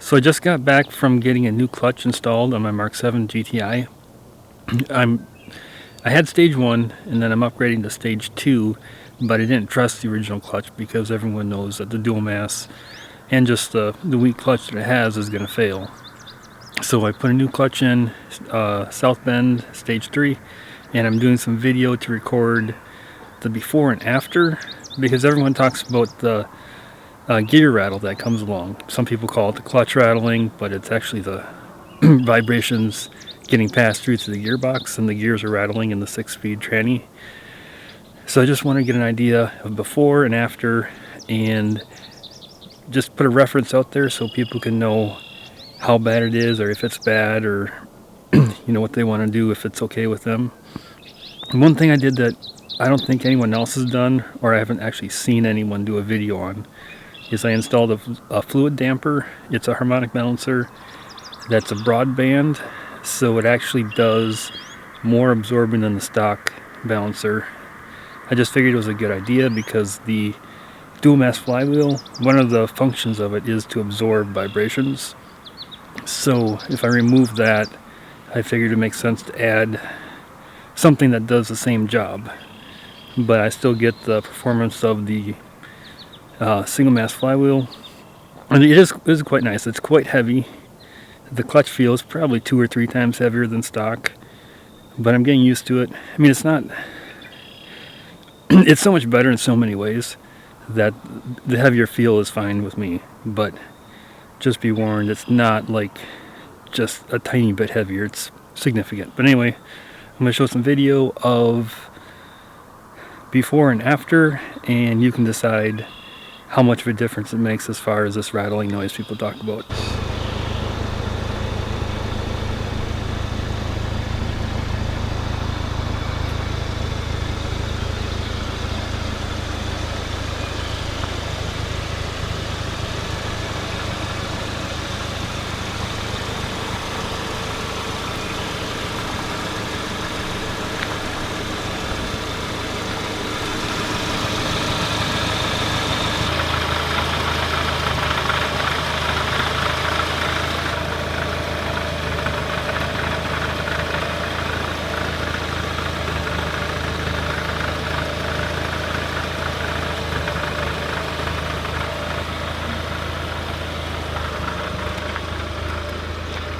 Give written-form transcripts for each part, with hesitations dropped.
So I just got back from getting a new clutch installed on my Mk7 GTI. I had stage 1 and then I'm upgrading to stage 2, but I didn't trust the original clutch because everyone knows that the dual mass and just the weak clutch that it has is going to fail. So I put a new clutch in, South Bend stage 3, and I'm doing some video to record the before and after, because everyone talks about the gear rattle that comes along. Some people call it the clutch rattling, but it's actually the vibrations getting passed through to the gearbox and the gears are rattling in the 6-speed tranny. So I just want to get an idea of before and after and just put a reference out there so people can know how bad it is, or if it's bad, or what they want to do, if it's okay with them. And one thing I did that I don't think anyone else has done, or I haven't actually seen anyone do a video on, is I installed a Fluidampr. It's a harmonic balancer that's a broadband, so it actually does more absorbing than the stock balancer. I just figured it was a good idea because the dual mass flywheel, one of the functions of it is to absorb vibrations. So if I remove that, I figured it makes sense to add something that does the same job, but I still get the performance of the single mass flywheel, and it is quite nice. It's quite heavy. The clutch feel is probably 2 or 3 times heavier than stock, but I'm getting used to it. I mean, it's not it's so much better in so many ways that the heavier feel is fine with me, but just be warned, it's not like just a tiny bit heavier, it's significant. But anyway, I'm going to show some video of before and after, and you can decide how much of a difference it makes as far as this rattling noise people talk about.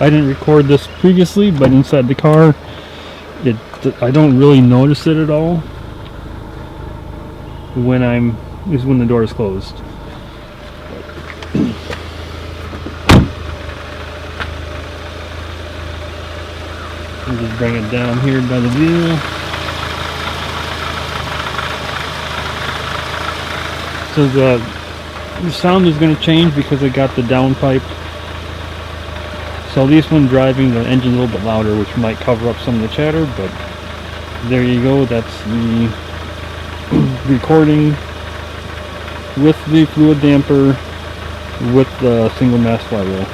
I didn't record this previously, but inside the car, I don't really notice it at all when when the door is closed. I'll just bring it down here by the wheel. So the sound is going to change because I got the downpipe. So at least when driving, the engine's a little bit louder, which might cover up some of the chatter, but there you go. That's the recording with the Fluidampr with the single mass flywheel.